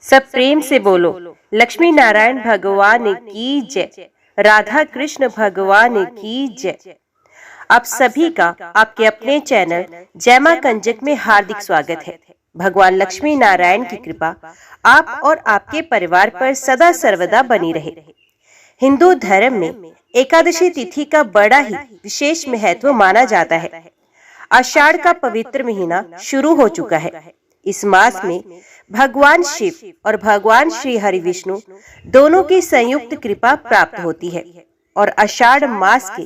सब प्रेम से बोलो, लक्ष्मी नारायण भगवान की जय, राधा कृष्ण भगवान की जय। आप सभी का आपके अपने चैनल जय मां कंजक में हार्दिक स्वागत है। भगवान लक्ष्मी नारायण की कृपा आप और आपके परिवार पर सदा सर्वदा बनी रहे। हिंदू धर्म में एकादशी तिथि का बड़ा ही विशेष महत्व माना जाता है। आषाढ़ का पवित्र महीना शुरू हो चुका है। इस मास में भगवान शिव और भगवान श्री हरि विष्णु दोनों की संयुक्त कृपा प्राप्त होती है और आषाढ़ मास के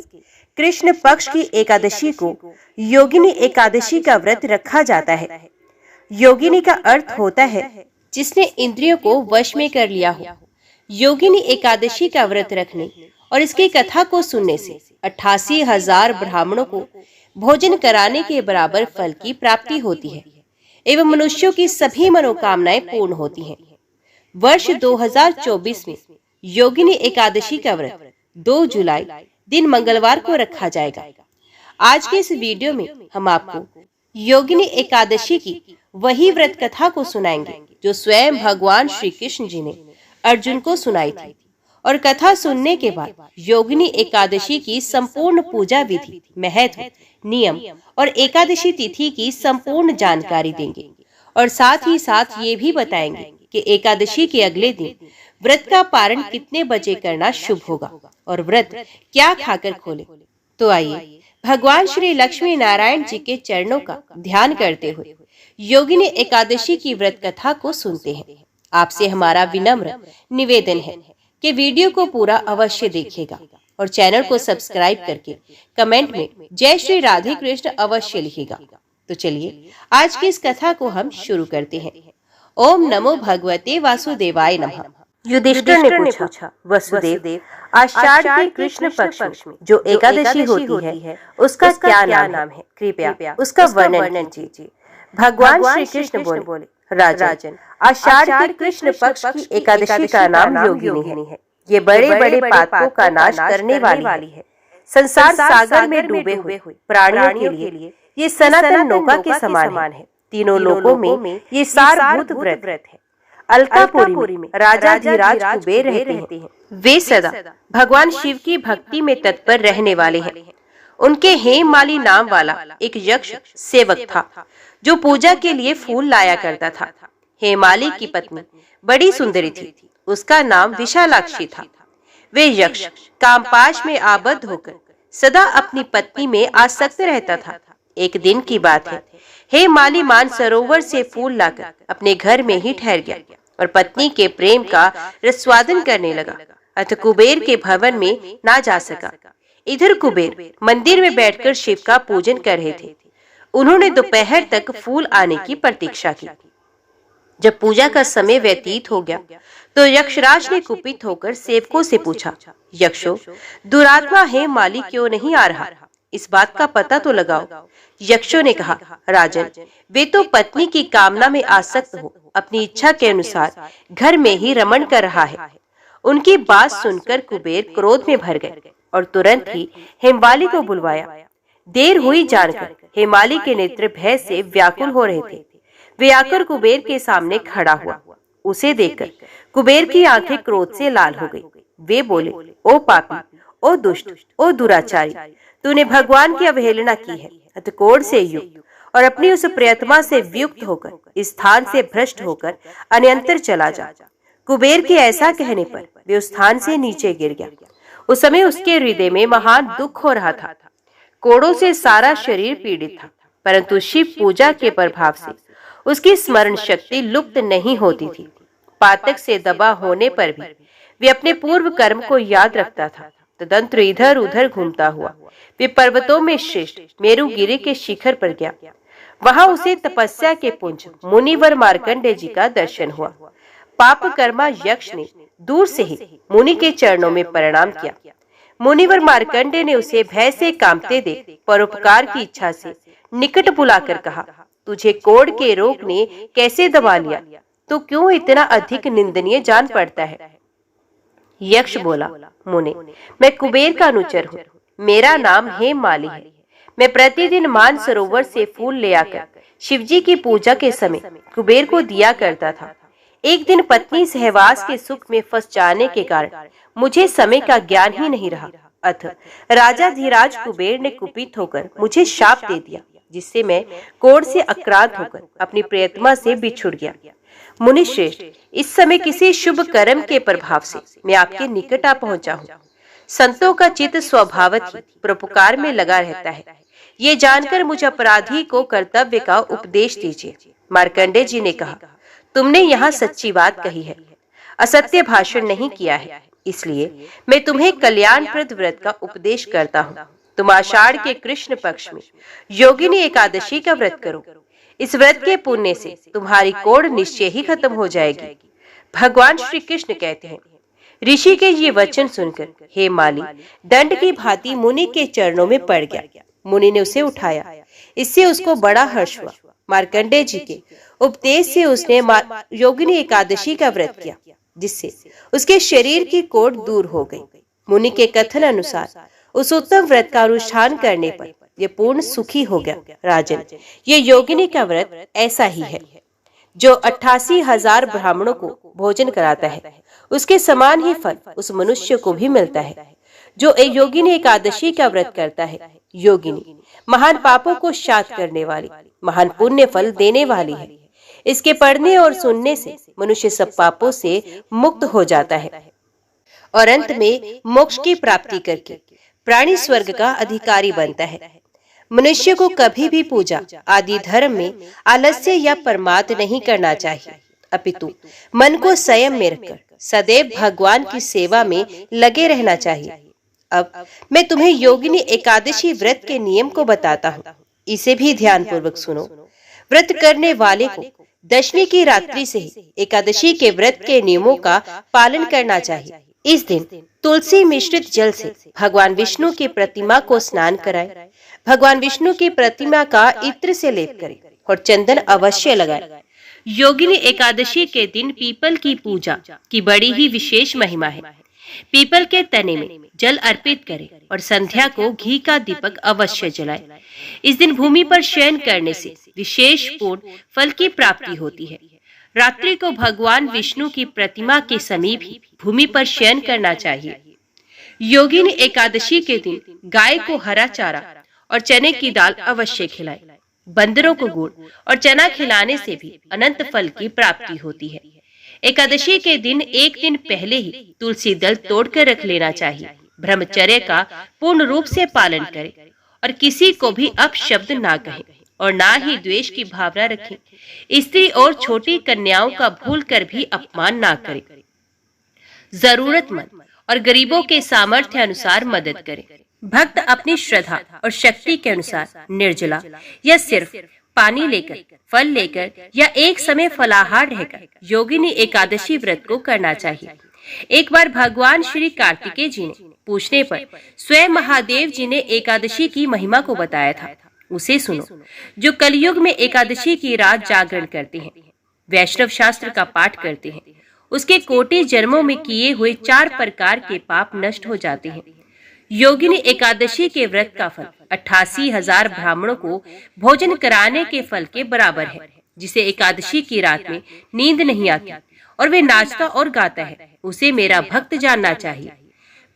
कृष्ण पक्ष की एकादशी को योगिनी एकादशी का व्रत रखा जाता है। योगिनी का अर्थ होता है जिसने इंद्रियों को वश में कर लिया हो। योगिनी एकादशी का व्रत रखने और इसकी कथा को सुनने से 88,000 ब्राह्मणों को भोजन कराने के बराबर फल की प्राप्ति होती है एवं मनुष्यों की सभी मनोकामनाएं पूर्ण होती हैं। वर्ष 2024 में योगिनी एकादशी का व्रत 2 जुलाई दिन मंगलवार को रखा जाएगा। आज के इस वीडियो में हम आपको योगिनी एकादशी की वही व्रत कथा को सुनाएंगे जो स्वयं भगवान श्री कृष्ण जी ने अर्जुन को सुनाई थी और कथा सुनने के बाद योगिनी एकादशी की संपूर्ण पूजा विधि, महत्व, नियम और एकादशी तिथि की संपूर्ण जानकारी देंगे और साथ ही साथ ये भी बताएंगे कि एकादशी के अगले दिन व्रत का पारण कितने बजे करना शुभ होगा और व्रत क्या खाकर खोले। तो आइए भगवान श्री लक्ष्मी नारायण जी के चरणों का ध्यान करते हुए योगिनी एकादशी की व्रत कथा को सुनते हैं। आपसे हमारा विनम्र निवेदन है कि वीडियो को पूरा अवश्य देखिएगा और चैनल को सब्सक्राइब करके कमेंट में जय श्री राधे कृष्ण अवश्य लिखिएगा। तो चलिए आज की इस कथा को हम शुरू करते हैं। ओम नमो भगवते वासुदेवाय नमः। युधिष्ठिर ने पूछा, वसुदेव, आषाढ़ के कृष्ण पक्ष में जो एकादशी होती है उसका क्या नाम है? कृपया उसका वर्णन कीजिए। भगवान श्री कृष्ण बोले, राजन, आषाढ़ के कृष्ण पक्ष की एकादशी का नाम योगिनी है। ये बड़े बड़े पापों का नाश करने वाली है। संसार सागर में डूबे हुए प्राणियों के लिए ये सनातन नौका के समान है। तीनों लोकों में ये सारभूत व्रत है। अलकापुरी में राजा धीराज कुबेर रहते हैं। वे सदा भगवान शिव की भक्ति में तत्पर रहने वाले हैं। उनके हेममाली नाम वाला एक यक्ष सेवक था जो पूजा के लिए फूल लाया करता था। हेममाली की पत्नी बड़ी सुंदरी थी। उसका नाम विशालाक्षी था। वे यक्ष कामपाश में आबद्ध होकर सदा अपनी पत्नी में आसक्त रहता था। एक दिन की बात है, हेममाली मानसरोवर से फूल लाकर अपने घर में ही ठहर गया और पत्नी के प्रेम का रसवादन करने लगा। अतः कुबेर के भवन में ना जा सका। इधर कुबेर मंदिर में बैठकर शिव का पूजन कर रहे थे। उन्होंने दोपहर तक फूल आने की प्रतीक्षा की। जब पूजा का समय व्यतीत हो गया तो यक्षराज ने कुपित होकर सेवकों से पूछा, यक्षो, दुरात्मा हेममाली क्यों नहीं आ रहा? इस बात का पता तो लगाओ। यक्षों ने कहा, राजन, वे तो पत्नी की कामना में आसक्त हो अपनी इच्छा के अनुसार घर में ही रमण कर रहा है। उनकी बात सुनकर कुबेर क्रोध में भर गए और तुरंत ही हेममाली को बुलवाया। देर हुई जानकर हेममाली के नेत्र भय से व्याकुल हो रहे थे। वे आकर कुबेर के सामने खड़ा हुआ। उसे देखकर कुबेर की आंखें क्रोध से लाल हो गई। वे बोले, ओ पापी, ओ दुष्ट, ओ दुराचारी, तूने भगवान की अवहेलना की है। अतः क्रोध से युक्त और अपनी उस प्रियतमा से वियुक्त होकर इस स्थान से भ्रष्ट होकर अन्यंतर चला जा। कुबेर के ऐसा कहने पर वे उस स्थान से नीचे गिर गया। उस समय उसके हृदय में महान दुख हो रहा था। कोड़ों से सारा शरीर पीड़ित था, परंतु शिव पूजा के प्रभाव से उसकी स्मरण शक्ति लुप्त नहीं होती थी। पातक से दबा होने पर भी वे अपने पूर्व कर्म को याद रखता था। तदंतर इधर उधर घूमता हुआ वे पर्वतों में श्रेष्ठ मेरुगिरी के शिखर पर गया। वहां उसे तपस्या के पुंज मुनिवर मार्कंडेय जी का दर्शन हुआ। पाप कर्मा यक्ष ने दूर से ही मुनि के चरणों में प्रणाम किया। मुनिवर मार्कंडेय ने उसे भय से कांपते देख परोपकार की इच्छा से निकट बुलाकर कहा, तुझे कोढ़ के रोग ने कैसे दबा लिया? तो क्यों इतना अधिक निंदनीय जान पड़ता है? यक्ष बोला, मुने, मैं कुबेर का अनुचर हूँ। मेरा नाम हेममाली है। मैं प्रतिदिन मानसरोवर से फूल ले आकर शिवजी की पूजा के समय कुबेर को दिया करता था। एक दिन पत्नी सहवास के सुख में फंस जाने के कारण मुझे समय का ज्ञान ही नहीं रहा। अतः राजा धीराज कुबेर ने कुपित होकर मुझे शाप दे दिया, जिससे मैं कोढ़ से आक्रांत होकर अपनी प्रियतमा से बिछुड़ गया। मुनि श्रेष्ठ, इस समय किसी शुभ कर्म के प्रभाव से मैं आपके निकट आ पहुंचा हूँ। संतों का चित्त स्वभावत ही परोपकार में लगा रहता है। ये जानकर मुझे अपराधी को कर्तव्य का उपदेश दीजिए। मार्कंडेय जी ने कहा, तुमने यहाँ सच्ची बात कही है, असत्य भाषण नहीं किया है, इसलिए मैं तुम्हें कल्याणप्रद व्रत का उपदेश करता हूँ। तुम आषाढ़ के कृष्ण पक्ष में योगिनी एकादशी का व्रत करो। इस व्रत के पुण्य से तुम्हारी कोढ़ निश्चय ही खत्म हो जाएगी। भगवान श्री कृष्ण कहते हैं, ऋषि के ये वचन सुनकर हे माली दंड की भांति मुनि के चरणों में पड़ गया। मुनि ने उसे उठाया, इससे उसको बड़ा हर्ष हुआ। मार्कंडेय जी के उपदेश से उसने योगिनी एकादशी का व्रत किया, जिससे उसके शरीर की कोढ़ दूर हो गई। मुनि के कथन अनुसार उस उत्तम व्रत का अनुष्ठान करने पर यह पूर्ण सुखी हो गया। राजन, ये योगिनी का व्रत ऐसा ही है जो 88,000 ब्राह्मणों को भोजन कराता है, उसके समान ही फल उस मनुष्य को भी मिलता है जो एक योगिनी एकादशी का व्रत करता है। योगिनी महान पापों को शांत करने वाली, महान पुण्य फल देने वाली है। इसके पढ़ने और सुनने से मनुष्य सब पापों से मुक्त हो जाता है और अंत में मोक्ष की प्राप्ति करके प्राणी स्वर्ग का अधिकारी बनता है। मनुष्य को कभी भी पूजा आदि धर्म में आलस्य या प्रमाद नहीं करना चाहिए, अपितु मन को संयम में रखकर सदैव भगवान की सेवा में लगे रहना चाहिए। अब मैं तुम्हें योगिनी एकादशी व्रत के नियम को बताता हूँ, इसे भी ध्यान पूर्वक सुनो। व्रत करने वाले को दशमी की रात्रि से ही एकादशी के व्रत के नियमों का पालन करना चाहिए। इस दिन तुलसी मिश्रित जल से भगवान विष्णु की प्रतिमा को स्नान कराए। भगवान विष्णु की प्रतिमा का इत्र से लेप करे और चंदन अवश्य लगाए। योगिनी एकादशी के दिन पीपल की पूजा की बड़ी ही विशेष महिमा है। पीपल के तने में जल अर्पित करे और संध्या को घी का दीपक अवश्य जलाए। इस दिन भूमि पर शयन करने से विशेष पूर्ण फल की प्राप्ति होती है। रात्रि को भगवान विष्णु की प्रतिमा के समीप ही भूमि पर शयन करना चाहिए। योगिनी एकादशी के दिन गाय को हरा चारा और चने की दाल अवश्य खिलाए। बंदरों को गुड़ और चना खिलाने से भी अनंत फल की प्राप्ति होती है। एकादशी के दिन एक दिन पहले ही तुलसी दल तोड़कर रख लेना चाहिए। ब्रह्मचर्य का पूर्ण रूप से पालन करें और किसी को भी अपशब्द ना कहें और ना ही द्वेष की भावना रखें। स्त्री और छोटी कन्याओं का भूल कर भी अपमान ना करें। जरूरतमंद और गरीबों के सामर्थ्य अनुसार मदद करें। भक्त अपनी श्रद्धा और शक्ति के अनुसार निर्जला या सिर्फ पानी लेकर, फल लेकर या एक समय फलाहार रहकर योगिनी एकादशी व्रत को करना चाहिए। एक बार भगवान श्री कार्तिकेय जी ने पूछने पर स्वयं महादेव जी ने एकादशी की महिमा को बताया था। उसे सुनो। जो कलयुग में एकादशी की रात जागरण करते हैं, वैष्णव शास्त्र का पाठ करते हैं, उसके कोटि जन्मों में किए हुए 4 प्रकार के पाप नष्ट हो जाते हैं। योगिनी एकादशी के व्रत का फल 88,000 ब्राह्मणों को भोजन कराने के फल के बराबर है। जिसे एकादशी की रात में नींद नहीं आती और वे नाचता और गाता है, उसे मेरा भक्त जानना चाहिए।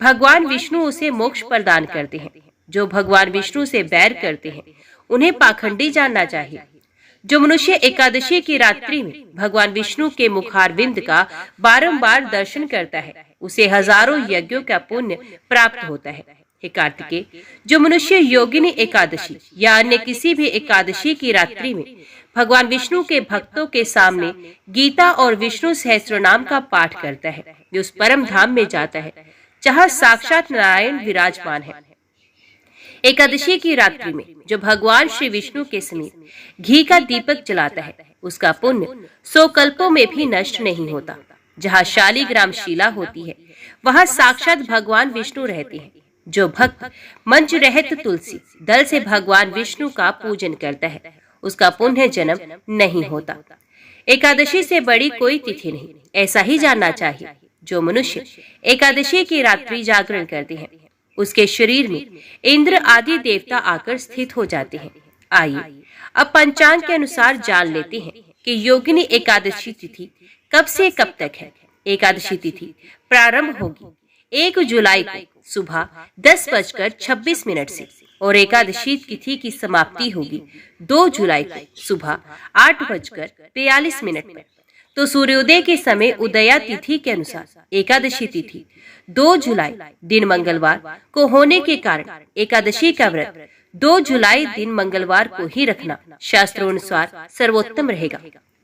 भगवान विष्णु उसे मोक्ष प्रदान करते हैं। जो भगवान विष्णु से बैर करते हैं, उन्हें पाखंडी जानना चाहिए। जो मनुष्य एकादशी की रात्रि में भगवान विष्णु के मुखारविंद का बारंबार दर्शन करता है, उसे हजारों यज्ञों का पुण्य प्राप्त होता है। हे कार्तिकेय, जो मनुष्य योगिनी एकादशी या अन्य किसी भी एकादशी की रात्रि में भगवान विष्णु के भक्तों के सामने गीता और विष्णु सहस्त्रनाम का पाठ करता है, वे उस परम धाम में जाता है जहाँ साक्षात नारायण विराजमान है। एकादशी की रात्रि में जो भगवान श्री विष्णु के समीप घी का दीपक जलाता है, उसका पुण्य 100 कल्पों में भी नष्ट नहीं होता। जहाँ शालिग्राम शिला होती है, वहाँ साक्षात भगवान विष्णु रहते हैं। जो भक्त मंच रहत तुलसी दल से भगवान विष्णु का पूजन करता है, उसका पुण्य जन्म नहीं होता। एकादशी से बड़ी कोई तिथि नहीं, ऐसा ही जानना चाहिए। जो मनुष्य एकादशी की रात्रि जागरण करते हैं, उसके शरीर में इंद्र आदि देवता आकर स्थित हो जाते हैं। आइए अब पंचांग के अनुसार जान लेते हैं कि योगिनी एकादशी तिथि कब से कब तक है? एकादशी तिथि प्रारंभ होगी 1 जुलाई को सुबह 10:26 से और एकादशी तिथि की समाप्ति होगी 2 जुलाई को सुबह 8:42 पर। तो सूर्योदय के समय उदया तिथि के अनुसार एकादशी तिथि 2 जुलाई दिन मंगलवार को होने के कारण एकादशी का व्रत 2 जुलाई दिन मंगलवार को ही रखना शास्त्रोनुसार सर्वोत्तम रहेगा।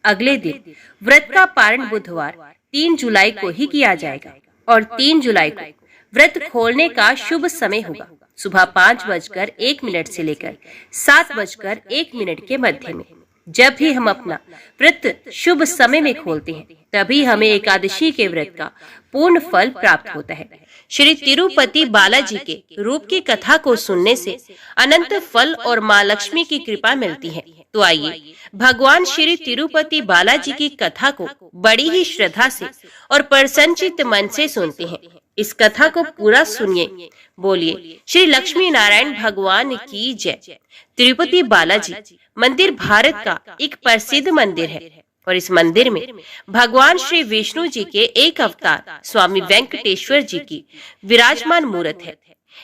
अगले दिन व्रत का पारण बुधवार 3 जुलाई को ही किया जाएगा और 3 जुलाई को व्रत खोलने का शुभ समय होगा सुबह 5:01 से लेकर 7:01 के मध्य में। जब भी हम अपना व्रत शुभ समय में खोलते हैं तभी हमें एकादशी के व्रत का पूर्ण फल प्राप्त होता है। श्री तिरुपति बालाजी के रूप की कथा को सुनने से अनंत फल और माँ लक्ष्मी की कृपा मिलती है। तो आइए भगवान श्री तिरुपति बालाजी की कथा को बड़ी ही श्रद्धा से और प्रसन्नचित्त मन से सुनते हैं। इस कथा को पूरा सुनिए। बोलिए श्री लक्ष्मी नारायण भगवान की जय। तिरुपति बालाजी मंदिर भारत का एक प्रसिद्ध मंदिर है और इस मंदिर में भगवान श्री विष्णु जी के एक अवतार स्वामी वेंकटेश्वर जी की विराजमान मूर्त है।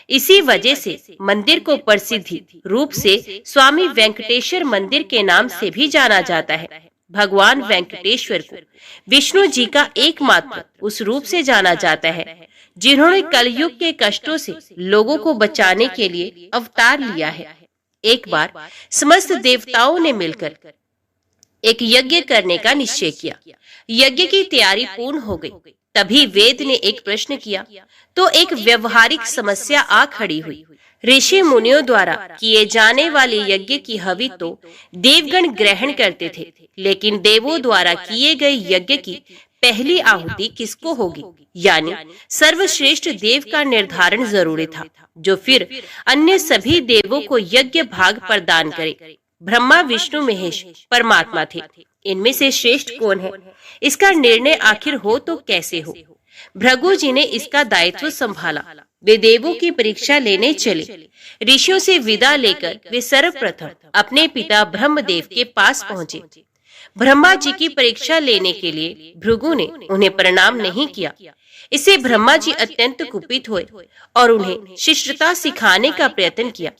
इसी वजह से मंदिर को प्रसिद्धि रूप से स्वामी वेंकटेश्वर मंदिर के नाम से भी जाना जाता है। भगवान वेंकटेश्वर को विष्णु जी का एकमात्र उस रूप से जाना जाता है जिन्होंने कलयुग के कष्टों से लोगों को बचाने के लिए अवतार लिया है। एक बार समस्त देवताओं ने मिलकर एक यज्ञ करने का निश्चय किया। यज्ञ की तैयारी पूर्ण हो गई। तभी वेद ने एक प्रश्न किया तो एक व्यवहारिक समस्या आ खड़ी हुई। ऋषि मुनियों द्वारा किए जाने वाले यज्ञ की हवि तो देवगण ग्रहण करते थे, लेकिन देवों द्वारा किए गए यज्ञ की पहली आहुति किसको होगी, यानी सर्वश्रेष्ठ देव का निर्धारण जरूरी था, जो फिर अन्य सभी देवों को यज्ञ भाग प्रदान करे। ब्रह्मा, विष्णु, महेश परमात्मा थे। इनमें से श्रेष्ठ कौन है, इसका निर्णय आखिर हो तो कैसे हो। भृगु जी ने इसका दायित्व संभाला। वे देवों की परीक्षा लेने चले। ऋषियों से विदा लेकर वे सर्वप्रथम अपने पिता ब्रह्मदेव के पास पहुँचे। ब्रह्मा जी की परीक्षा लेने के लिए भृगु ने उन्हें प्रणाम नहीं किया। इससे ब्रह्मा जी अत्यंत कुपित हुए और उन्हें शिष्टता सिखाने का प्रयत्न किया।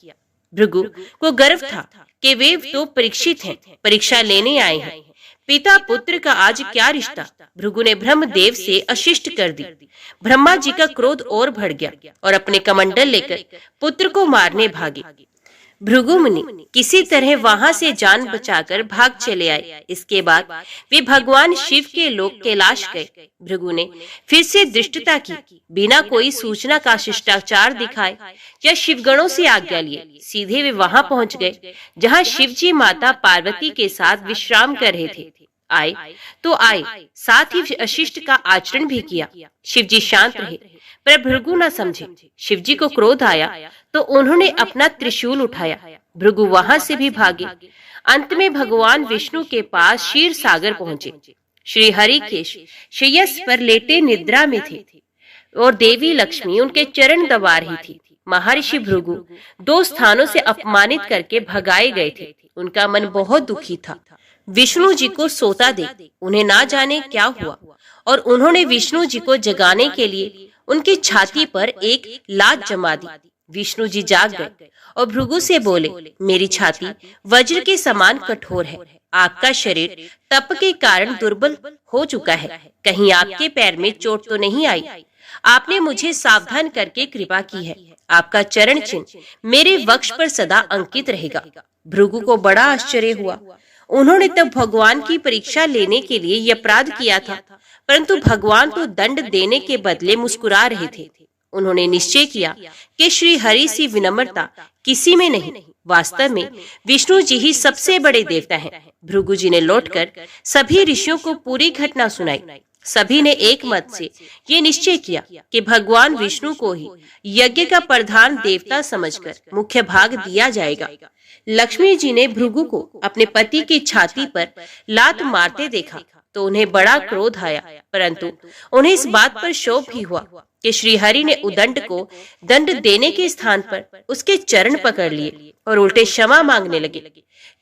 भृगु को गर्व था कि वे तो परीक्षित हैं, परीक्षा लेने आए हैं। पिता पुत्र का आज क्या रिश्ता। भृगु ने ब्रह्मदेव से अशिष्ट कर दी। ब्रह्मा जी का क्रोध और बढ़ गया और अपने कमंडल लेकर पुत्र को मारने भागे। भृगु मुनि किसी तरह वहां से जान बचाकर भाग चले आए। इसके बाद वे भगवान शिव के लोक कैलाश गए। भृगु ने फिर से दृष्टता की। बिना कोई सूचना का शिष्टाचार दिखाए या शिवगणों से आज्ञा लिए सीधे वे वहां पहुंच गए जहां शिव जी माता पार्वती के साथ विश्राम कर रहे थे। आए तो आए, साथ ही अशिष्ट का आचरण भी किया। शिव जी शांत रहे, पर भृगु न समझे। शिव जी को क्रोध आया तो उन्होंने अपना त्रिशूल उठाया। भृगु वहां से भी भागे। अंत में भगवान विष्णु के पास क्षीर सागर पहुंचे। श्री हरिकेश श्रेयस पर लेटे निद्रा में थे और देवी लक्ष्मी उनके चरण दबा रही थी। महर्षि भृगु 2 स्थानों से अपमानित करके भगाए गए थे। उनका मन बहुत दुखी था। विष्णु जी को सोता देख उन्हें ना जाने क्या हुआ और उन्होंने विष्णु जी को जगाने के लिए उनकी छाती पर एक लात जमा दी। विष्णु जी जाग गए और भृगु से बोले, मेरी छाती वज्र के समान कठोर है। आपका शरीर तप के कारण दुर्बल हो चुका है। कहीं आपके पैर में चोट तो नहीं आई? आपने मुझे सावधान करके कृपा की है। आपका चरण चिन्ह मेरे वक्ष पर सदा अंकित रहेगा। भृगु को बड़ा आश्चर्य हुआ। उन्होंने तब भगवान की परीक्षा लेने के लिए यह अपराध किया था, परंतु भगवान तो दंड देने के बदले मुस्कुरा रहे थे। उन्होंने निश्चय किया कि श्री हरि सी विनम्रता किसी में नहीं। वास्तव में विष्णु जी ही सबसे बड़े देवता हैं। भृगु जी ने लौटकर सभी ऋषियों को पूरी घटना सुनाई। सभी ने एक मत से ये निश्चय किया कि भगवान विष्णु को ही यज्ञ का प्रधान देवता समझकर मुख्य भाग दिया जाएगा। लक्ष्मी जी ने भृगु को अपने पति की छाती पर लात मारते देखा तो उन्हें बड़ा क्रोध आया, परंतु उन्हें इस बात पर शोभ भी हुआ कि श्री हरि ने उदंड को दंड देने के स्थान पर उसके चरण पकड़ लिए और उल्टे क्षमा मांगने लगे।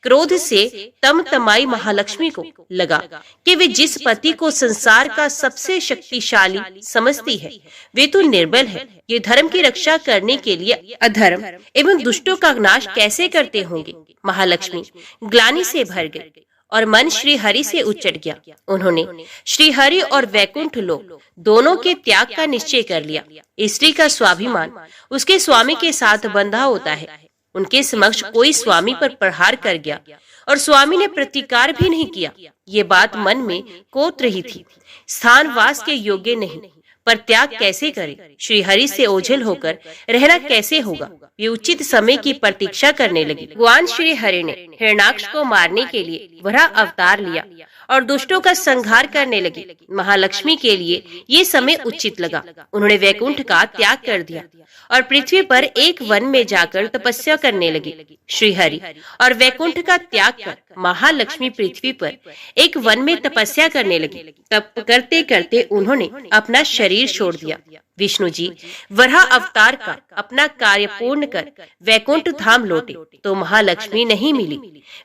क्रोध से तमतमाई महालक्ष्मी को लगा कि वे जिस पति को संसार का सबसे शक्तिशाली समझती है वे तो निर्बल है। ये धर्म की रक्षा करने के लिए अधर्म एवं दुष्टों का नाश कैसे करते होंगे। महालक्ष्मी ग्लानि से भर गई और मन श्री हरि से उचट गया। उन्होंने श्री हरि और वैकुंठ लोक दोनों के त्याग का निश्चय कर लिया। स्त्री का स्वाभिमान उसके स्वामी के साथ बंधा होता है। उनके समक्ष कोई स्वामी पर प्रहार कर गया और स्वामी ने प्रतिकार भी नहीं किया। ये बात मन में कोत रही थी। स्थान वास के योग्य नहीं, पर त्याग कैसे करे, श्री हरि से ओझल होकर रहना कैसे होगा। वे उचित समय की प्रतीक्षा करने लगी। भगवान श्री हरि ने हिरण्याक्ष को मारने के लिए वराह अवतार लिया और दुष्टों का संहार करने लगे। महालक्ष्मी के लिए ये समय उचित लगा। उन्होंने वैकुंठ का त्याग कर दिया और पृथ्वी पर एक वन में जाकर तपस्या करने लगे। श्री हरि और वैकुंठ का त्याग कर महालक्ष्मी पृथ्वी पर एक वन में तपस्या करने लगी। तप करते करते उन्होंने अपना शरीर छोड़ दिया। विष्णु जी वराह अवतार का अपना कार्य पूर्ण कर वैकुंठ धाम लौटे तो महालक्ष्मी नहीं मिली।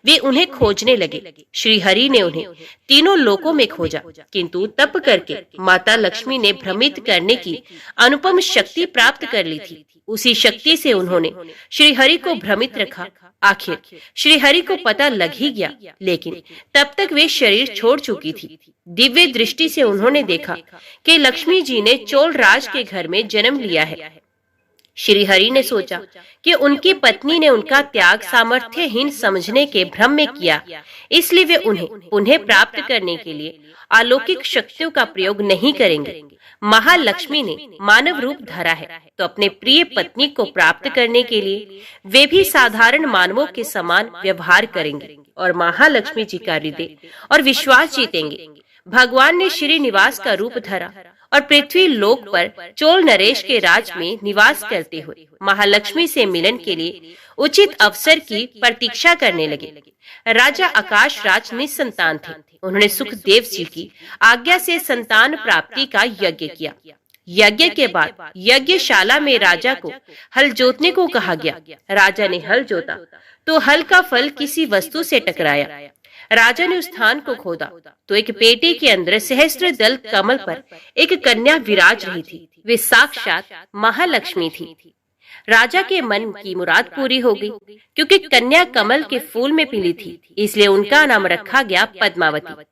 वे उन्हें खोजने लगे। श्री हरि ने उन्हें तीनों लोकों में खोजा, किंतु तप करके माता लक्ष्मी ने भ्रमित करने की अनुपम शक्ति प्राप्त कर ली थी। उसी शक्ति से उन्होंने श्री हरि को भ्रमित रखा। आखिर श्री हरि को पता लग ही गया, लेकिन तब तक वे शरीर छोड़ चुकी थी। दिव्य दृष्टि से उन्होंने देखा कि लक्ष्मी जी ने चोल राज के घर में जन्म लिया है। श्री हरि ने सोचा कि उनकी पत्नी ने उनका त्याग सामर्थ्यहीन समझने के भ्रम में किया, इसलिए वे उन्हें पुनः प्राप्त करने के लिए अलौकिक शक्तियों का प्रयोग नहीं करेंगे। महालक्ष्मी ने मानव रूप धरा है तो अपने प्रिय पत्नी को प्राप्त करने के लिए वे भी साधारण मानवों के समान व्यवहार करेंगे और महालक्ष्मी जी का हृदय और विश्वास जीतेंगे। भगवान ने श्रीनिवास का रूप धरा और पृथ्वी लोक पर चोल नरेश के राज में निवास करते हुए महालक्ष्मी से मिलन के लिए उचित अवसर की प्रतीक्षा करने लगे। राजा आकाश राज निसंतान थे। उन्होंने सुखदेव जी की आज्ञा से संतान प्राप्ति का यज्ञ किया। यज्ञ के बाद यज्ञशाला में राजा को हल जोतने को कहा गया। राजा ने हल जोता तो हल का फल किसी वस्तु से टकराया। राजा ने उस स्थान को खोदा तो एक पेटी के अंदर सहस्त्र दल कमल पर एक कन्या विराज रही थी। वे साक्षात महालक्ष्मी थी। राजा के मन की मुराद पूरी हो गई, क्योंकि कन्या कमल के फूल में पीली थी, इसलिए उनका नाम रखा गया पद्मावती।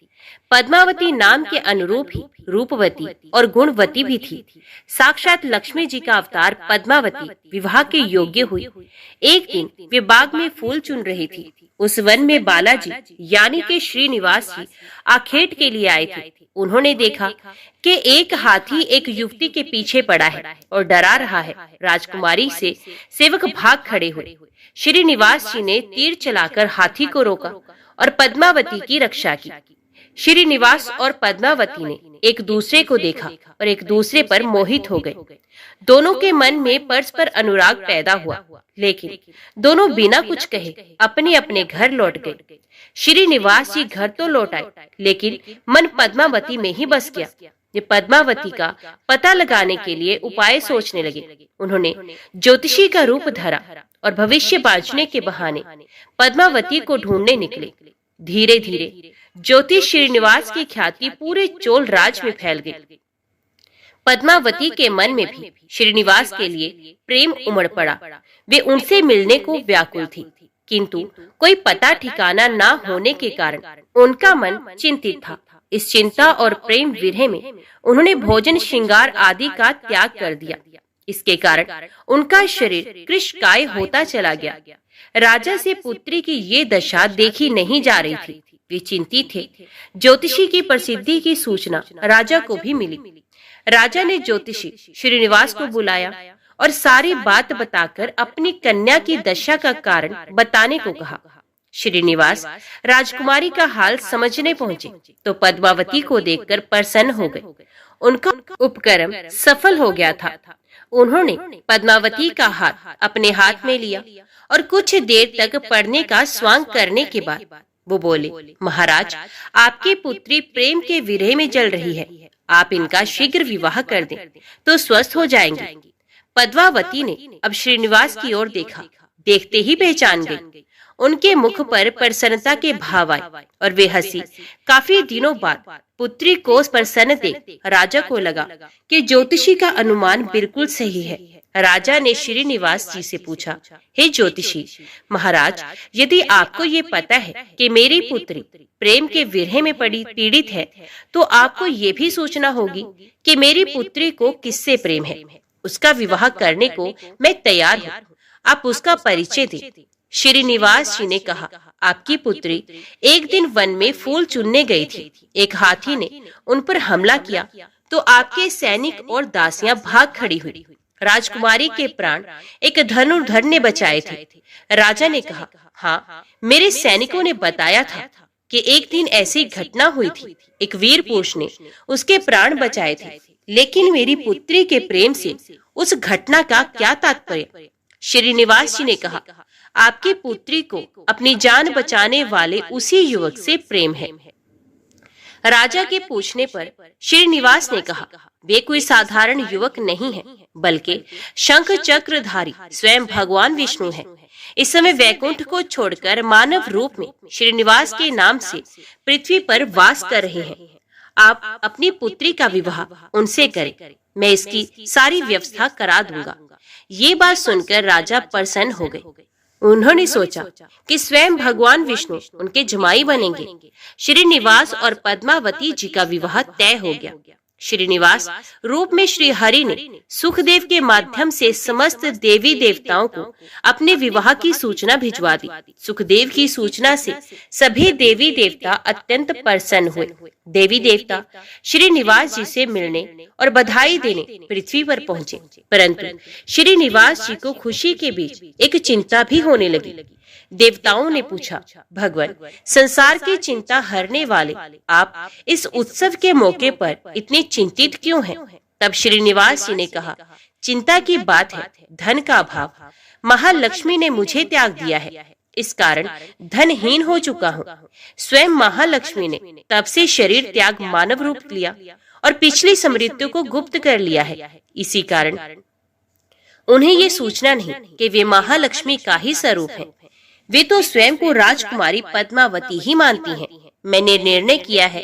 पद्मावती नाम के अनुरूप ही रूपवती और गुणवती भी थी। साक्षात लक्ष्मी जी का अवतार पद्मावती विवाह के योग्य हुई। एक दिन वे बाग में फूल चुन रही थी। उस वन में बालाजी यानी के श्रीनिवास जी आखेट के लिए आए थे। उन्होंने देखा कि एक हाथी एक युवती के पीछे पड़ा है और डरा रहा है। राजकुमारी से सेवक भाग खड़े हुए। श्रीनिवास जी ने तीर चलाकर हाथी को रोका और पद्मावती की रक्षा की। श्रीनिवास और पद्मावती ने एक दूसरे को देखा और एक दूसरे पर मोहित हो गए। दोनों के मन में परस्पर अनुराग पैदा हुआ, लेकिन दोनों बिना कुछ कहे अपने अपने घर लौट गए। श्रीनिवास जी घर तो लौट आए, लेकिन मन पद्मावती में ही बस गया। ये पद्मावती का पता लगाने के लिए उपाय सोचने लगे। उन्होंने ज्योतिषी का रूप धरा और भविष्य बांचने के बहाने पद्मावती को ढूंढने निकले। धीरे धीरे ज्योतिष श्रीनिवास की ख्याति पूरे चोल राज में फैल गई। पद्मावती के मन में भी श्रीनिवास के लिए प्रेम उमड़ पड़ा। वे उनसे मिलने को व्याकुल थी, किंतु कोई पता ठिकाना न होने के कारण उनका मन चिंतित था। इस चिंता और प्रेम विरह में उन्होंने भोजन श्रृंगार आदि का त्याग कर दिया। इसके कारण उनका शरीर कृशकाय होता चला गया। राजा से पुत्री की ये दशा देखी नहीं जा रही थी। वे चिंतित थे। ज्योतिषी की प्रसिद्धि की सूचना राजा को भी मिली। राजा ने ज्योतिषी श्रीनिवास को बुलाया और सारी बात बताकर अपनी कन्या की दशा का कारण बताने को कहा। श्रीनिवास राजकुमारी का हाल समझने पहुंचे तो पद्मावती को देखकर प्रसन्न हो गए। उनका उपक्रम सफल हो गया था। उन्होंने पद्मावती का हाथ अपने हाथ में लिया और कुछ देर तक पढ़ने का स्वांग करने के बाद वो बोले, महाराज, आपकी पुत्री प्रेम के विरह में जल रही है। आप इनका शीघ्र विवाह कर दें तो स्वस्थ हो जाएंगे। पद्मावती ने अब श्रीनिवास की ओर देखा। देखते ही पहचान गई। उनके मुख पर प्रसन्नता के भाव आए और वे हंसी। काफी दिनों बाद पुत्री को प्रसन्न देख राजा को लगा कि ज्योतिषी का अनुमान बिल्कुल सही है। राजा ने श्रीनिवास जी से पूछा, हे ज्योतिषी महाराज, यदि आपको ये पता है कि मेरी पुत्री प्रेम के विरह में पीड़ित है, तो आपको ये भी सोचना होगी कि मेरी पुत्री को किससे प्रेम है। उसका विवाह करने को मैं तैयार हूँ, आप उसका परिचय दें। श्रीनिवास जी ने कहा, आपकी पुत्री एक दिन वन में फूल चुनने गई थी। एक हाथी ने उन पर हमला किया तो आपके सैनिक और दासियां भाग खड़ी हुई। राजकुमारी के प्राण एक धनुर्धर ने बचाए थे। राजा ने कहा, हाँ, मेरे सैनिकों ने बताया था कि एक दिन ऐसी घटना हुई थी। एक वीर पुरुष ने उसके प्राण बचाए थे, लेकिन मेरी पुत्री के प्रेम से उस घटना का क्या तात्पर्य। श्रीनिवास जी ने कहा, आपकी पुत्री को अपनी जान बचाने वाले उसी युवक से प्रेम है। राजा के पूछने पर श्रीनिवास ने कहा, वे कोई साधारण युवक नहीं है, बल्कि शंख चक्रधारी स्वयं भगवान विष्णु है। इस समय वैकुंठ को छोड़कर मानव रूप में श्रीनिवास के नाम से पृथ्वी पर वास कर रहे हैं। आप अपनी पुत्री का विवाह उनसे करें, मैं इसकी सारी व्यवस्था करा दूंगा। ये बात सुनकर राजा प्रसन्न हो गए। उन्होंने सोचा कि स्वयं भगवान विष्णु उनके जमाई बनेंगे। श्रीनिवास और पद्मावती जी का विवाह तय हो गया। श्रीनिवास रूप में श्री हरि ने सुखदेव के माध्यम से समस्त देवी देवताओं को अपने विवाह की सूचना भिजवा दी। सुखदेव की सूचना से सभी देवी देवता अत्यंत प्रसन्न हुए। देवी देवता श्रीनिवास जी से मिलने और बधाई देने पृथ्वी पर पहुंचे, परंतु श्रीनिवास जी को खुशी के बीच एक चिंता भी होने लगी। देवताओं ने पूछा, भगवान, संसार की चिंता हरने वाले आप इस उत्सव के मौके पर इतने चिंतित क्यों हैं? तब श्रीनिवास जी ने कहा, चिंता की बात है धन का अभाव। महालक्ष्मी ने मुझे त्याग दिया है, इस कारण धनहीन हो चुका हूँ। स्वयं महालक्ष्मी ने तब से शरीर त्याग मानव रूप लिया और पिछली स्मृतियों को गुप्त कर लिया है। इसी कारण उन्हें ये सूचना नहीं कि वे महालक्ष्मी का ही स्वरूप है। वे तो स्वयं को राजकुमारी पद्मावती ही मानती हैं। मैंने निर्णय किया है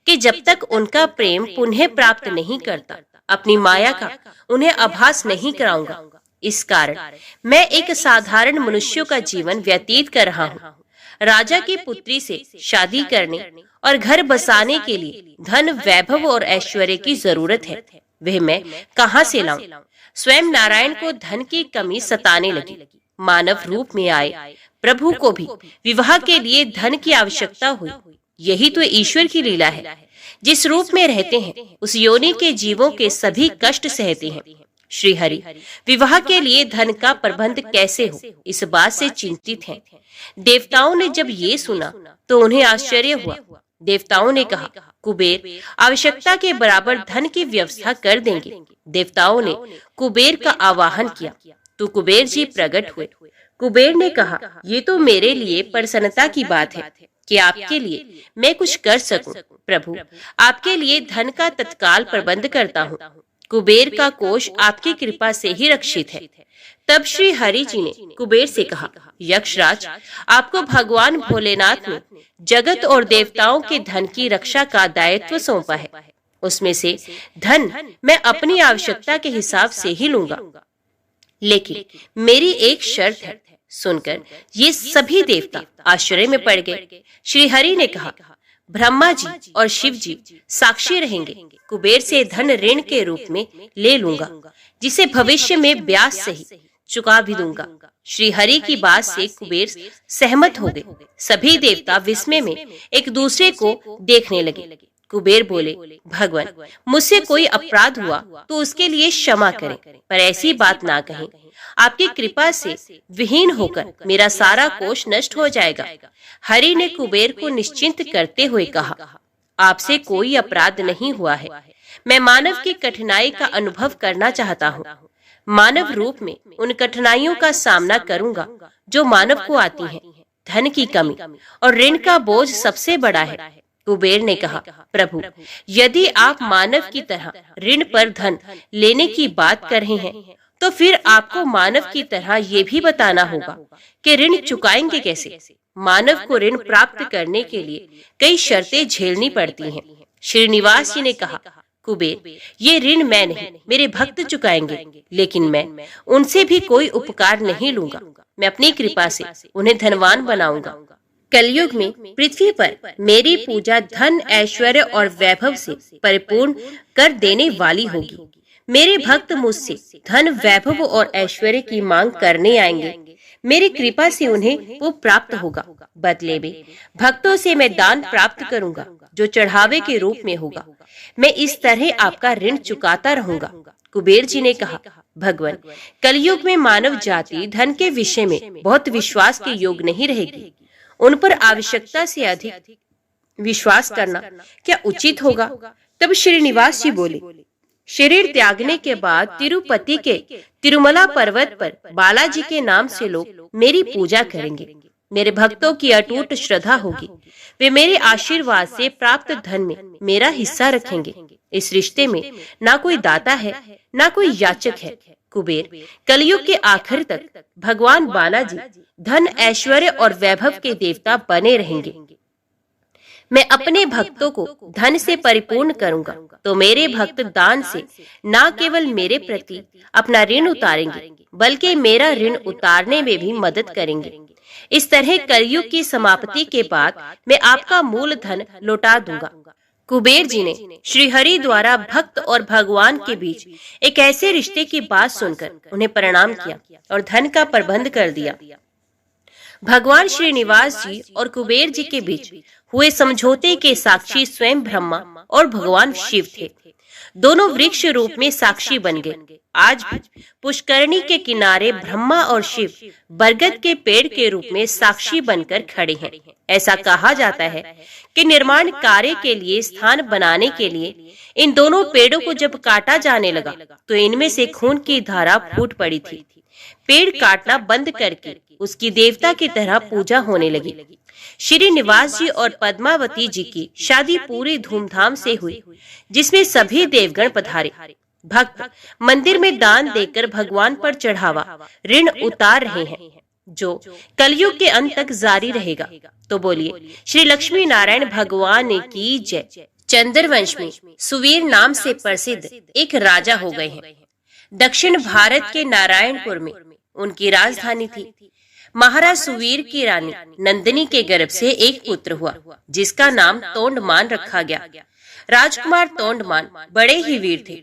कि जब तक उनका प्रेम पुनः प्राप्त नहीं करता, अपनी माया का उन्हें आभास नहीं कराऊंगा। इस कारण मैं एक साधारण मनुष्यों का जीवन व्यतीत कर रहा हूँ। राजा की पुत्री से शादी करने और घर बसाने के लिए धन, वैभव और ऐश्वर्य की जरूरत है। वह मैं कहाँ से लाऊं? स्वयं नारायण को धन की कमी सताने लगी। मानव रूप में आए प्रभु को भी विवाह के लिए धन की आवश्यकता हुई। यही तो ईश्वर की लीला है। जिस रूप में रहते हैं उस योनि के जीवों के सभी कष्ट सहते हैं। श्री हरि विवाह के लिए धन का प्रबंध कैसे हो, इस बात से चिंतित हैं। देवताओं ने जब ये सुना तो उन्हें आश्चर्य हुआ। देवताओं ने कहा, कुबेर आवश्यकता के बराबर धन की व्यवस्था कर देंगे। देवताओं ने कुबेर का आवाहन किया तो कुबेर जी प्रकट हुए। कुबेर ने कहा, ये तो मेरे लिए प्रसन्नता की बात है कि आपके लिए मैं कुछ कर सकूं। प्रभु, आपके लिए धन का तत्काल प्रबंध करता हूँ। कुबेर का कोष आपकी कृपा से ही रक्षित है। तब श्री हरि जी ने कुबेर से कहा, यक्षराज, आपको भगवान भोलेनाथ ने जगत और देवताओं के धन की रक्षा का दायित्व सौंपा है। उसमें से धन मैं अपनी आवश्यकता के हिसाब से ही लूंगा, लेकिन मेरी एक शर्त है। सुनकर ये सभी देवता आश्चर्य में पड़ गए। श्री हरि ने कहा, ब्रह्मा जी और शिव जी साक्षी रहेंगे। कुबेर से धन ऋण के रूप में ले लूंगा, जिसे भविष्य में ब्याज सही चुका भी दूंगा। श्री हरि की बात से कुबेर सहमत हो गए। सभी देवता विस्मय में एक दूसरे को देखने लगे। कुबेर बोले, भगवान, मुझसे कोई अपराध हुआ तो उसके लिए क्षमा करें, पर ऐसी बात ना कहें। आपकी कृपा से विहीन होकर मेरा सारा कोष नष्ट हो जाएगा। हरि ने कुबेर को निश्चिंत करते हुए कहा, आपसे कोई अपराध नहीं हुआ है। मैं मानव की कठिनाई का अनुभव करना चाहता हूँ। मानव रूप में उन कठिनाइयों का सामना करूंगा जो मानव को आती हैं। धन की कमी और ऋण का बोझ सबसे बड़ा है। कुबेर ने कहा, प्रभु, यदि आप मानव की तरह ऋण पर धन लेने की बात कर रहे हैं तो तो फिर आपको मानव की तरह ये भी बताना होगा कि ऋण चुकाएंगे कैसे। मानव को ऋण प्राप्त करने के लिए कई शर्तें झेलनी पड़ती हैं। श्रीनिवास जी ने कहा, कुबेर, ये ऋण मैं नहीं, मेरे भक्त चुकाएंगे, लेकिन मैं उनसे भी कोई उपकार नहीं लूंगा। मैं अपनी कृपा से उन्हें धनवान बनाऊंगा। कलयुग में पृथ्वी पर मेरी पूजा धन, ऐश्वर्य और वैभव से परिपूर्ण कर देने वाली होगी। मेरे भक्त मुझसे धन, वैभव और ऐश्वर्य की मांग करने आएंगे। मेरी कृपा से उन्हें वो प्राप्त होगा। बदले में भक्तों से मैं दान प्राप्त करूंगा, जो चढ़ावे के रूप में होगा। मैं इस तरह आपका ऋण चुकाता रहूंगा। कुबेर जी ने कहा, भगवान, कलयुग में मानव जाति धन के विषय में बहुत विश्वास के योग नहीं रहेगी। उन पर आवश्यकता से अधिक विश्वास करना क्या उचित होगा? तब श्रीनिवास जी बोले, शरीर त्यागने के बाद तिरुपति के तिरुमला पर्वत पर बालाजी के नाम से लोग मेरी पूजा करेंगे। मेरे भक्तों की अटूट श्रद्धा होगी। वे मेरे आशीर्वाद से प्राप्त धन में मेरा हिस्सा रखेंगे। इस रिश्ते में ना कोई दाता है, ना कोई याचक है। कुबेर, कलयुग के आखिर तक भगवान बालाजी धन, ऐश्वर्य और वैभव के देवता बने रहेंगे। मैं अपने भक्तों को धन से परिपूर्ण करूंगा, तो मेरे भक्त दान से न केवल मेरे प्रति अपना ऋण उतारेंगे, बल्कि मेरा ऋण उतारने में भी मदद करेंगे। इस तरह कलयुग की समाप्ति के बाद मैं आपका मूल धन लौटा दूंगा। कुबेर जी ने श्री हरि द्वारा भक्त और भगवान के बीच एक ऐसे रिश्ते की बात सुनकर उन्हें प्रणाम किया और धन का प्रबंध कर दिया। भगवान श्रीनिवास जी और कुबेर जी के बीच हुए समझौते के साक्षी स्वयं ब्रह्मा और भगवान शिव थे। दोनों वृक्ष रूप में साक्षी बन गए। आज भी पुष्करणी के किनारे ब्रह्मा और शिव बरगद के पेड़ के रूप में साक्षी बनकर खड़े हैं। ऐसा कहा जाता है कि निर्माण कार्य के लिए स्थान बनाने के लिए इन दोनों पेड़ों को जब काटा जाने लगा तो इनमें से खून की धारा फूट पड़ी थी। पेड़ काटना बंद करके उसकी देवता की तरह पूजा होने लगी। श्रीनिवास जी और पद्मावती जी की शादी पूरी धूमधाम से हुई, जिसमें सभी देवगण पधारे। भक्त मंदिर में दान देकर भगवान पर चढ़ावा ऋण उतार रहे हैं, जो कलयुग के अंत तक जारी रहेगा। तो बोलिए, श्री लक्ष्मी नारायण भगवान की जय। चंद्रवंश में सुवीर नाम से प्रसिद्ध एक राजा हो गए हैं। दक्षिण भारत के नारायणपुर में उनकी राजधानी थी। महाराज सुवीर की रानी नंदिनी के गर्भ से एक पुत्र हुआ, जिसका नाम तोंडमान रखा गया। राजकुमार तोंडमान बड़े ही वीर थे।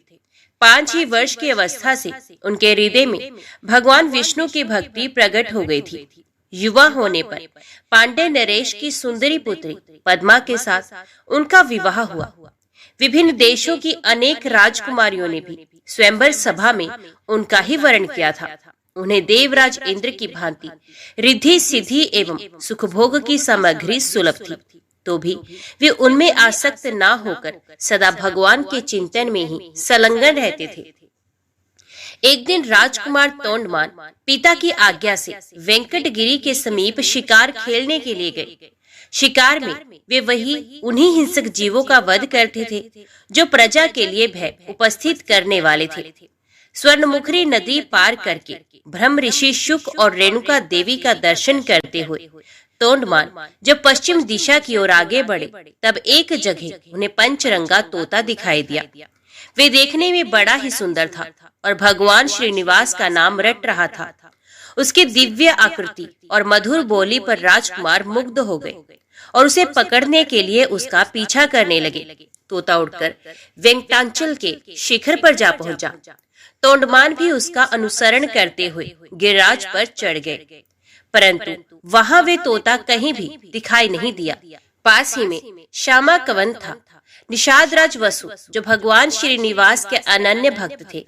5 ही वर्ष की अवस्था से उनके हृदय में भगवान विष्णु की भक्ति प्रकट हो गई थी। युवा होने पर पांडे नरेश की सुंदरी पुत्री पद्मा के साथ उनका विवाह हुआ। विभिन्न देशों की अनेक राजकुमारियों ने भी स्वयंवर सभा में उनका ही वर्ण किया था। उन्हें देवराज इंद्र की भांति रिद्धि, सिद्धि एवं सुखभोग की सामग्री सुलभ थी, तो भी वे उनमें आसक्त न होकर सदा भगवान के चिंतन में ही संलग्न रहते थे। एक दिन राजकुमार तोंडमान पिता की आज्ञा से वेंकटगिरी के समीप शिकार खेलने के लिए गए। शिकार में वे उन्हीं हिंसक जीवों का वध करते थे जो प्रजा के लिए भय उपस्थित करने वाले थे। स्वर्णमुखरी नदी पार करके ब्रह्म ऋषि शुक और रेणुका देवी का दर्शन करते हुए तोंडमान जब पश्चिम दिशा की ओर आगे बढ़े, तब एक जगह उन्हें पंचरंगा तोता दिखाई दिया। वे देखने में बड़ा ही सुंदर था और भगवान श्रीनिवास का नाम रट रहा था। उसकी दिव्य आकृति और मधुर बोली पर राजकुमार मुग्ध हो गए और उसे पकड़ने के लिए उसका पीछा करने लगे। तोता उड़कर वेंकटाचल के शिखर पर जा पहुंचा। तोंडमान भी उसका अनुसरण करते हुए गिरिराज पर चढ़ गए, परंतु वहां वे तोता कहीं भी दिखाई नहीं दिया। पास ही में श्यामा कवन था। निषाद राज वसु, जो भगवान श्रीनिवास के अनन्य भक्त थे,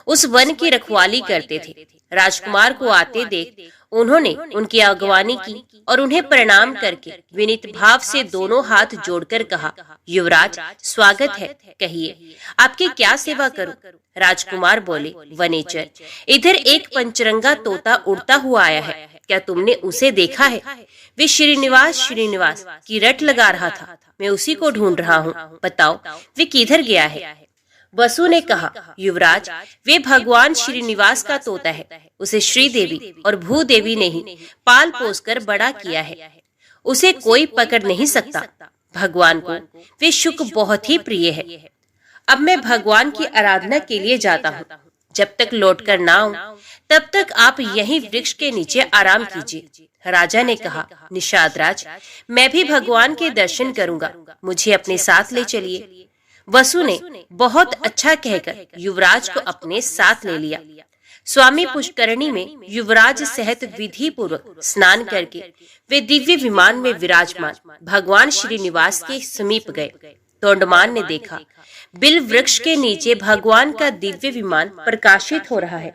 उस वन की रखवाली करते थे। राजकुमार को आते देख उन्होंने उनकी अगवानी की और उन्हें प्रणाम करके विनीत भाव से दोनों हाथ जोड़कर कहा, युवराज स्वागत है, कहिए आपकी क्या सेवा करूं? राजकुमार बोले, वनेचर, इधर एक पंचरंगा तोता उड़ता हुआ आया है, क्या तुमने उसे देखा है? वे श्रीनिवास की रट लगा रहा था, मैं उसी को ढूंढ रहा हूँ, बताओ वे किधर गया है? वसु ने कहा, युवराज, वे भगवान श्रीनिवास का तोता है। उसे श्रीदेवी और भूदेवी ने ही पाल पोस कर बड़ा किया है। उसे कोई पकड़ नहीं सकता। भगवान को वे शुक बहुत ही प्रिय है। अब मैं भगवान की आराधना के लिए जाता हूँ। जब तक लौटकर ना आऊं, तब तक आप यहीं वृक्ष के नीचे आराम कीजिए। राजा ने कहा, निषाद राज, मैं भी भगवान के दर्शन करूंगा, मुझे अपने साथ ले चलिए। वसु ने बहुत अच्छा कहकर युवराज को अपने साथ ले लिया। स्वामी पुष्करणी में युवराज सहित विधि पूर्वक स्नान करके वे दिव्य विमान में विराजमान भगवान श्रीनिवास के समीप गए। तोंडमान ने देखा, बिल वृक्ष के नीचे भगवान का दिव्य विमान प्रकाशित हो रहा है।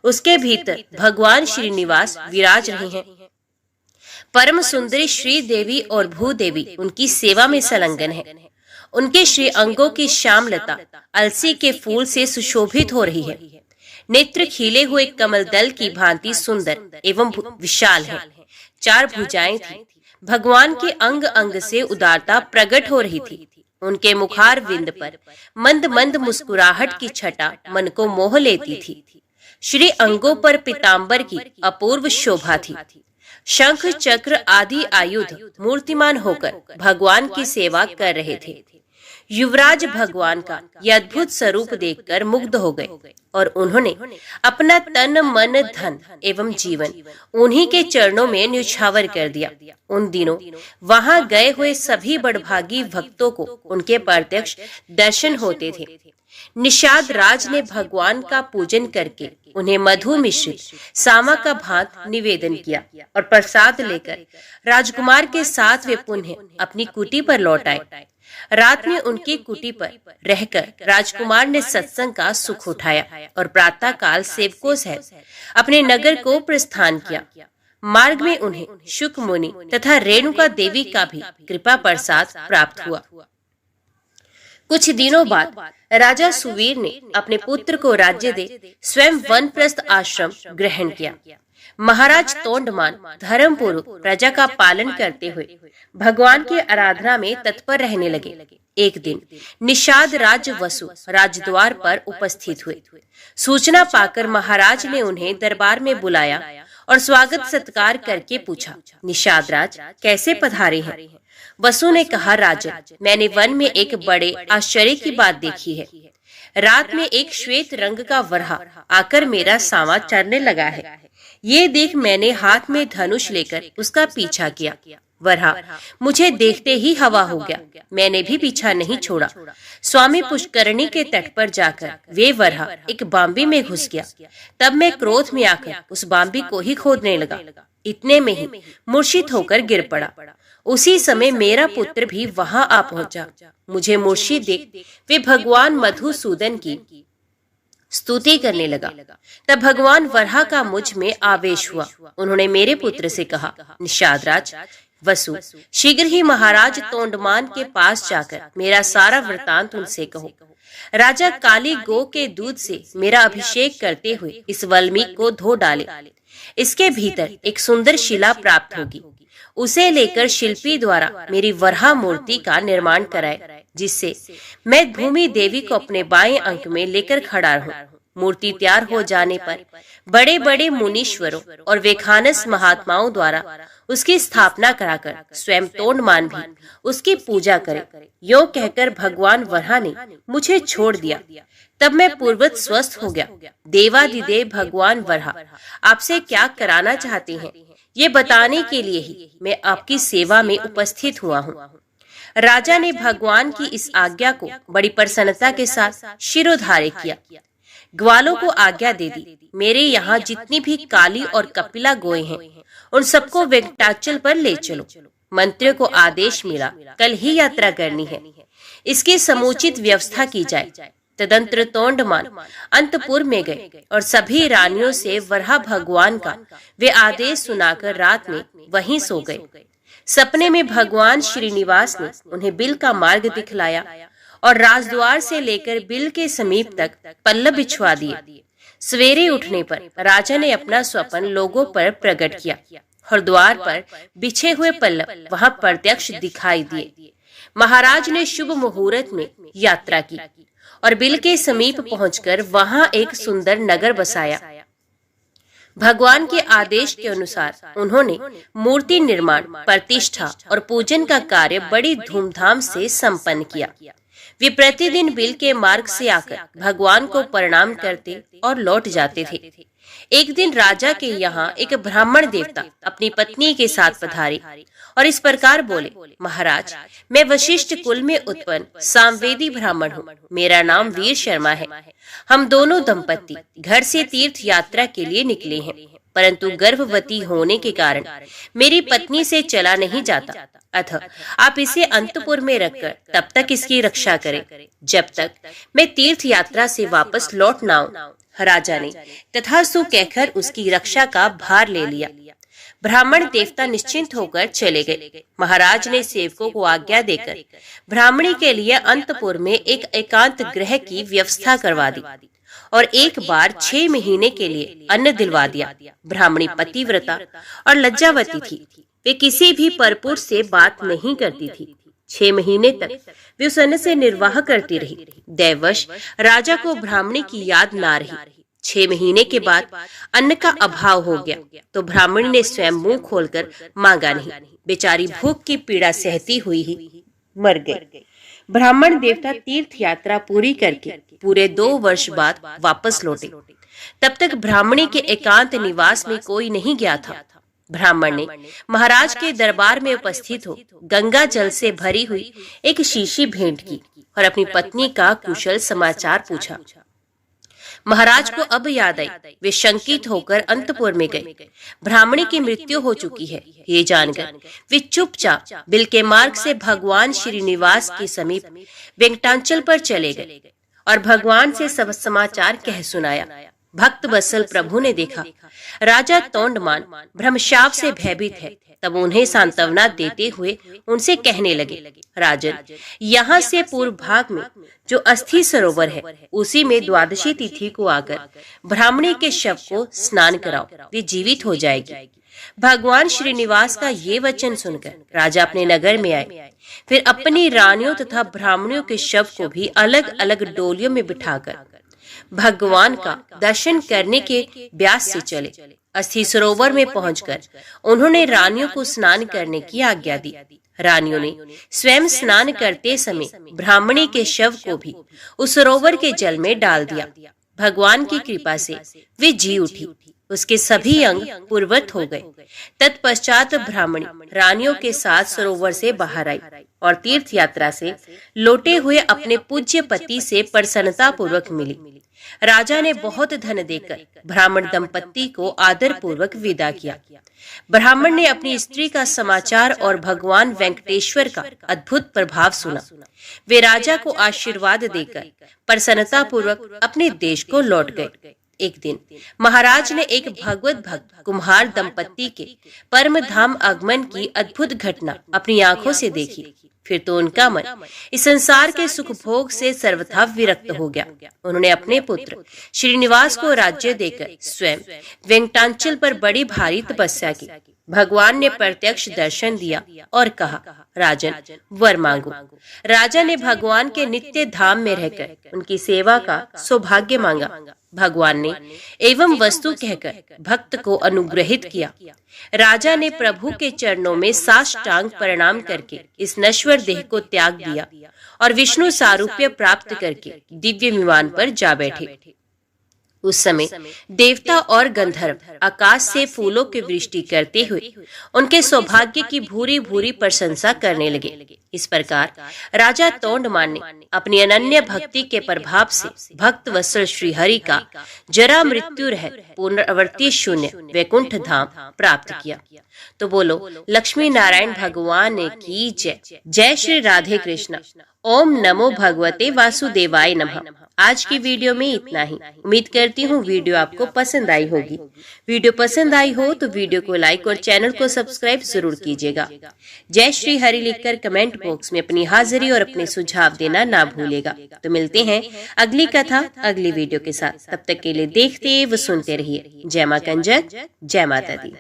उसके भीतर भगवान श्रीनिवास विराज रहे हैं। परम सुंदरी श्री देवी और भूदेवी उनकी सेवा में संलग्न है। उनके श्री अंगों की श्यामलता अलसी के फूल से सुशोभित हो रही है। नेत्र खिले हुए कमल दल की भांति सुंदर एवं विशाल है। 4 भुजाएं थी। भगवान के अंग अंग से उदारता प्रकट हो रही थी। उनके मुखार विंद पर मंद मंद मुस्कुराहट की छटा मन को मोह लेती थी। श्री अंगों पर पीतांबर की अपूर्व शोभा थी। शंख चक्र आदि आयुध मूर्तिमान होकर भगवान की सेवा कर रहे थे। युवराज भगवान का यह अद्भुत स्वरूप देखकर मुग्ध हो गए और उन्होंने अपना तन मन धन एवं जीवन उन्हीं के चरणों में न्यौछावर कर दिया। उन दिनों वहां गए हुए सभी बड़भागी भक्तों को उनके प्रत्यक्ष दर्शन होते थे। निषाद राज ने भगवान का पूजन करके उन्हें मधु मिश्रित सामा का भात निवेदन किया और प्रसाद लेकर राजकुमार के साथ वे पुनः अपनी कुटी पर लौट आए। रात में उनकी कुटी पर रहकर राजकुमार ने सत्संग का सुख उठाया और प्रातः काल सेवकों सहित अपने नगर को प्रस्थान किया। मार्ग में उन्हें शुक मुनि तथा रेणुका देवी का भी कृपा प्रसाद प्राप्त हुआ। कुछ दिनों बाद राजा सुवीर ने अपने पुत्र को राज्य दे स्वयं वनप्रस्थ आश्रम ग्रहण किया। महाराज तोंडमान धर्मपूर्वक प्रजा का पालन करते हुए भगवान की आराधना में तत्पर रहने लगे। एक दिन निषाद राज वसु राजद्वार पर उपस्थित हुए। सूचना पाकर महाराज ने उन्हें दरबार में बुलाया और स्वागत सत्कार करके पूछा, निषाद राज कैसे पधारे हैं? वसु ने कहा, राजन, मैंने वन में एक बड़े आश्चर्य की बात देखी है। रात में एक श्वेत रंग का वरहा आकर मेरा सावा चरने लगा है। ये देख मैंने हाथ में धनुष लेकर उसका पीछा किया। वरहा मुझे देखते ही हवा हो गया। मैंने भी पीछा नहीं छोड़ा। स्वामी पुष्करणी के तट पर जाकर वे वरहा एक बांबी में घुस गया। तब मैं क्रोध में आकर उस बांबी को ही खोदने लगा। इतने में ही मूर्छित होकर गिर पड़ा। उसी समय मेरा पुत्र भी वहां आ पहुंचा। मुझे मूर्छित देख वे भगवान मधुसूदन की स्तुति करने लगा। तब भगवान वरहा का मुझ में आवेश हुआ। उन्होंने मेरे पुत्र से कहा, निषाद राज वसु, शीघ्र ही महाराज तोंडमान के पास जाकर मेरा सारा वृतांत उनसे कहो। राजा काली गो के दूध से मेरा अभिषेक करते हुए इस वल्मीक को धो डाले। इसके भीतर एक सुंदर शिला प्राप्त होगी। उसे लेकर शिल्पी द्वारा मेरी वरहा मूर्ति का निर्माण कराए, जिससे मैं भूमि देवी को अपने बाएं अंक में लेकर खड़ा रहूं। मूर्ति तैयार हो जाने पर बड़े बड़े मुनीश्वरों और वेखानस महात्माओं द्वारा उसकी स्थापना कराकर स्वयं तोंडमान भी उसकी पूजा करे। यो कहकर भगवान वरहा ने मुझे छोड़ दिया। तब मैं पूर्वत स्वस्थ हो गया। देवादिदेव भगवान वरहा आपसे क्या कराना चाहते हैं, ये बताने के लिए ही मैं आपकी सेवा में उपस्थित हुआ हूँ। राजा ने भगवान की इस आज्ञा को बड़ी प्रसन्नता के साथ शिरोधार्य किया। ग्वालों को आज्ञा दे दी, मेरे यहाँ जितनी भी काली और कपिला गोए हैं उन सबको वेंकटाचल पर ले चलो। मंत्रियों को आदेश मिला, कल ही यात्रा करनी है। इसकी समुचित व्यवस्था की जाए। तदंतर तोंडमान अंतपुर में गए और सभी रानियों से वरहा भगवान का वे आदेश सुनाकर रात में वहीं सो गए। सपने में भगवान श्रीनिवास ने उन्हें बिल का मार्ग दिखलाया और राजद्वार से लेकर बिल के समीप तक पल्लव बिछवा दिए। सवेरे उठने पर राजा ने अपना स्वप्न लोगों पर प्रकट किया और द्वार पर बिछे हुए पल्लव वहां प्रत्यक्ष दिखाई दिए। महाराज ने शुभ मुहूर्त में यात्रा की और बिल के समीप पहुंचकर वहां एक सुंदर नगर बसाया। भगवान के आदेश के अनुसार उन्होंने मूर्ति निर्माण, प्रतिष्ठा और पूजन का कार्य बड़ी धूमधाम से संपन्न किया। वे प्रतिदिन बिल के मार्ग से आकर भगवान को प्रणाम करते और लौट जाते थे। एक दिन राजा के यहाँ एक ब्राह्मण देवता अपनी पत्नी के साथ पधारे और इस प्रकार बोले, महाराज, मैं वशिष्ठ कुल में उत्पन्न सामवेदी ब्राह्मण हूँ। मेरा नाम वीर शर्मा है। हम दोनों दंपत्ति घर से तीर्थ यात्रा के लिए निकले हैं, परंतु गर्भवती होने के कारण मेरी पत्नी से चला नहीं जाता। अतः आप इसे अंतपुर में रखकर तब तक इसकी रक्षा करें जब तक मैं तीर्थ यात्रा से वापस लौट न आऊं। राजा ने तथास्तु कहकर उसकी रक्षा का भार ले लिया। ब्राह्मण देवता निश्चिंत होकर चले गए। महाराज ने सेवकों को आज्ञा देकर ब्राह्मणी के लिए अंतपुर में एक एकांत गृह की व्यवस्था करवा दी और एक बार 6 महीने के लिए अन्न दिलवा दिया। ब्राह्मणी पतिव्रता और लज्जावती थी। वे किसी भी परपुरुष से बात नहीं करती थी। 6 महीने तक वे उस अन्न से निर्वाह करती रही। दैववश राजा को ब्राह्मणी की याद ना रही। 6 महीने के बाद अन्न का अभाव हो गया तो ब्राह्मणी ने स्वयं मुंह खोलकर मांगा नहीं। बेचारी भूख की पीड़ा सहती हुई ही मर गई। ब्राह्मण देवता तीर्थ यात्रा पूरी करके पूरे 2 वर्ष बाद वापस लौटे। तब तक ब्राह्मणी के एकांत निवास में कोई नहीं गया था। ब्राह्मण ने महाराज के दरबार में उपस्थित हो गंगा जल से भरी हुई एक शीशी भेंट की और अपनी पत्नी का कुशल समाचार पूछा। महाराज को अब याद आई। वे शंकित होकर अंतपुर में गए। ब्राह्मणी की मृत्यु हो चुकी है ये जानकर वे चुपचाप बिल के मार्ग से भगवान श्रीनिवास के समीप वेंकटाचल पर चले गए और भगवान से सब समाचार कह सुनाया। भक्त वत्सल प्रभु ने देखा राजा तोंडमान ब्रह्मशाप से भयभीत है। तब उन्हें सांत्वना देते हुए उनसे कहने लगे, राजन, यहाँ से पूर्व भाग में जो अस्थि सरोवर है उसी में द्वादशी तिथि को आकर ब्राह्मणी के शव को स्नान कराओ, वे जीवित हो जाएगी। भगवान श्रीनिवास का ये वचन सुनकर राजा अपने नगर में आए। फिर अपनी रानियों तथा ब्राह्मणियों के शव को भी अलग अलग डोलियों में बिठाकर भगवान का दर्शन करने के ब्यास से चले। अस्थि सरोवर में पहुंचकर उन्होंने रानियों को स्नान करने की आज्ञा दी। रानियों ने स्वयं स्नान करते समय ब्राह्मणी के शव को भी उस सरोवर के जल में डाल दिया। भगवान की कृपा से वे जी उठी। उसके सभी अंग पूर्वत हो गए। तत्पश्चात ब्राह्मणी रानियों के साथ सरोवर से बाहर आई और तीर्थ यात्रा से लौटे हुए अपने पूज्य पति से प्रसन्नता पूर्वक मिली। राजा ने बहुत धन देकर ब्राह्मण दंपत्ति को आदर पूर्वक विदा किया। ब्राह्मण ने अपनी स्त्री का समाचार और भगवान वेंकटेश्वर का अद्भुत प्रभाव सुना। वे राजा को आशीर्वाद देकर प्रसन्नता पूर्वक अपने देश को लौट गए। एक दिन महाराज ने एक भगवत भक्त कुम्हार दंपत्ति के परम धाम आगमन की अद्भुत घटना अपनी आंखों से देखी। फिर तो उनका मन इस संसार के सुख भोग से सर्वथा विरक्त हो गया। उन्होंने अपने पुत्र श्रीनिवास को राज्य देकर स्वयं वेंकटाचल पर बड़ी भारी तपस्या की। भगवान ने प्रत्यक्ष दर्शन दिया और कहा, राजन, वर मांगो। राजा ने भगवान के नित्य धाम में रहकर उनकी सेवा का सौभाग्य मांगा। भगवान ने एवं वस्तु कहकर भक्त को अनुग्रहित किया। राजा ने प्रभु के चरणों में साष्टांग प्रणाम करके इस नश्वर देह को त्याग दिया और विष्णु सारूप्य प्राप्त करके दिव्य विमान पर जा बैठे। उस समय देवता और गंधर्व आकाश से फूलों की वृष्टि करते हुए उनके सौभाग्य की भूरी भूरी प्रशंसा करने लगे। इस प्रकार राजा तोंडमान ने अपनी अनन्य भक्ति के प्रभाव से भक्त वत्सल श्री हरि का जरा मृत्यु रहित पुनरावृत्ति शून्य वैकुंठ धाम प्राप्त किया। तो बोलो लक्ष्मी नारायण भगवान की जय। जय श्री राधे कृष्ण। ओम नमो भगवते वासुदेवाय नमः। आज की वीडियो में इतना ही। उम्मीद करती हूँ वीडियो आपको पसंद आई होगी। वीडियो पसंद आई हो तो वीडियो को लाइक और चैनल को सब्सक्राइब जरूर कीजिएगा। जय श्री हरि लिखकर कमेंट बॉक्स में अपनी हाजिरी और अपने सुझाव देना ना भूलेगा। तो मिलते हैं अगली कथा अगली वीडियो के साथ। तब तक के लिए देखते व सुनते रहिए। जय मां कंजक, जय माता दी।